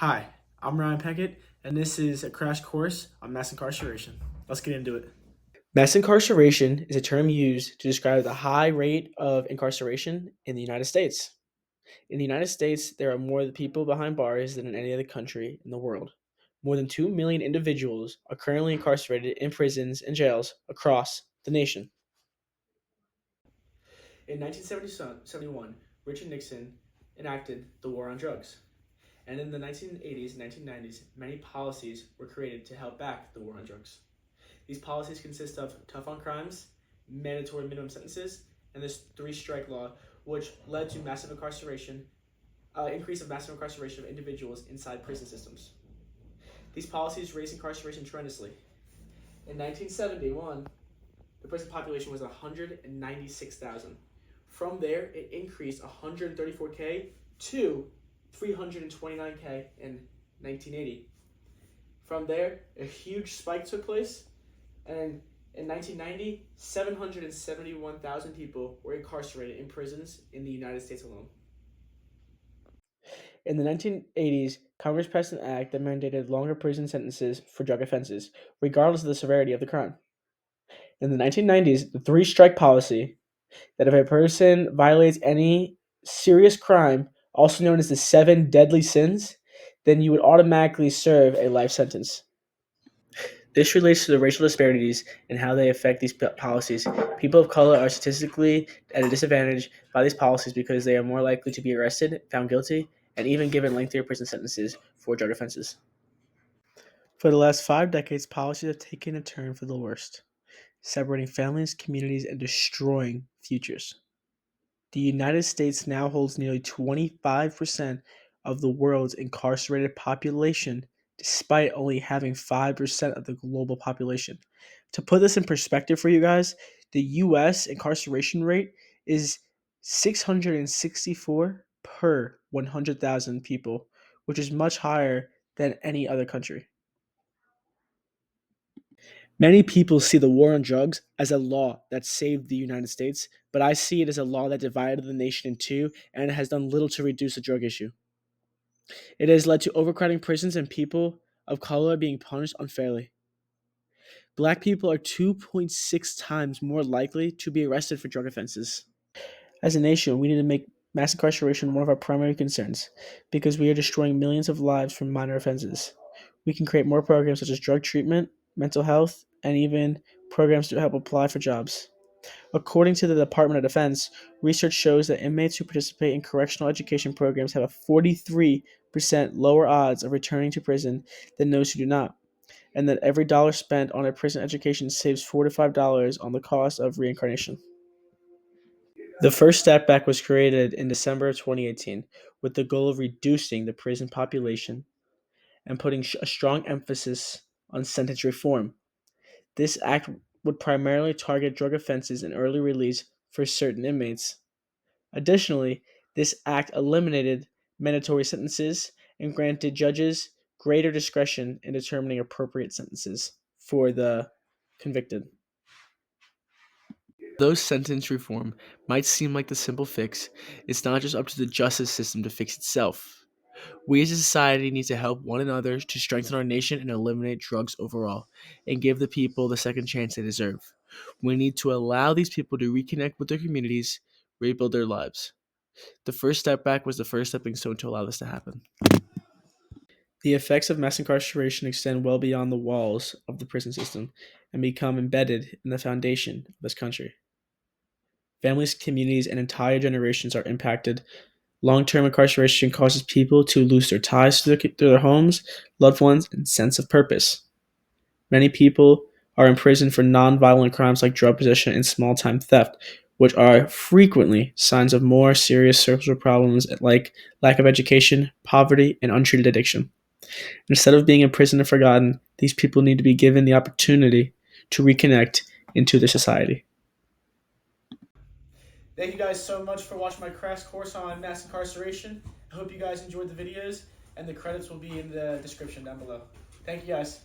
Hi, I'm Ryan Peckett, and this is a crash course on mass incarceration. Let's get into it. Mass incarceration is a term used to describe the high rate of incarceration in the United States. In the United States, there are more people behind bars than in any other country in the world. More than 2 million individuals are currently incarcerated in prisons and jails across the nation. In 1971, Richard Nixon enacted the war on drugs. And in the 1980s and 1990s, many policies were created to help back the war on drugs. These policies consist of tough on crimes, mandatory minimum sentences, and this three-strike law, which led to increase of massive incarceration of individuals inside prison systems. These policies raised incarceration tremendously. In 1971, the prison population was 196,000. From there, it increased 134K to 329K in 1980. From there, a huge spike took place, and in 1990, 771,000 people were incarcerated in prisons in the United States alone. In the 1980s, Congress passed an act that mandated longer prison sentences for drug offenses, regardless of the severity of the crime. In the 1990s, the three strike policy that if a person violates any serious crime, also known as the seven deadly sins, then you would automatically serve a life sentence. This relates to the racial disparities and how they affect these policies. People of color are statistically at a disadvantage by these policies because they are more likely to be arrested, found guilty, and even given lengthier prison sentences for drug offenses. For the last 5 decades, policies have taken a turn for the worst, separating families, communities, and destroying futures. The United States now holds nearly 25% of the world's incarcerated population, despite only having 5% of the global population. To put this in perspective for you guys, the US incarceration rate is 664 per 100,000 people, which is much higher than any other country. Many people see the war on drugs as a law that saved the United States, but I see it as a law that divided the nation in two and has done little to reduce the drug issue. It has led to overcrowding prisons and people of color being punished unfairly. Black people are 2.6 times more likely to be arrested for drug offenses. As a nation, we need to make mass incarceration one of our primary concerns because we are destroying millions of lives from minor offenses. We can create more programs such as drug treatment, mental health, and even programs to help apply for jobs. According to the Department of Defense, research shows that inmates who participate in correctional education programs have a 43% lower odds of returning to prison than those who do not, and that every dollar spent on a prison education saves $4 to $5 on the cost of reincarnation. The first step back was created in December of 2018 with the goal of reducing the prison population and putting a strong emphasis on sentence reform. This act would primarily target drug offenses and early release for certain inmates. Additionally, this act eliminated mandatory sentences and granted judges greater discretion in determining appropriate sentences for the convicted. Though sentence reform might seem like the simple fix, it's not just up to the justice system to fix itself. We as a society need to help one another to strengthen our nation and eliminate drugs overall, and give the people the second chance they deserve. We need to allow these people to reconnect with their communities, rebuild their lives. The first step back was the first stepping stone to allow this to happen. The effects of mass incarceration extend well beyond the walls of the prison system and become embedded in the foundation of this country. Families, communities, and entire generations are impacted. Long-term incarceration causes people to lose their ties to their homes, loved ones, and sense of purpose. Many people are imprisoned for non-violent crimes like drug possession and small-time theft, which are frequently signs of more serious social problems like lack of education, poverty, and untreated addiction. Instead of being imprisoned and forgotten, these people need to be given the opportunity to reconnect into their society. Thank you guys so much for watching my crash course on mass incarceration. I hope you guys enjoyed the videos, and the credits will be in the description down below. Thank you guys.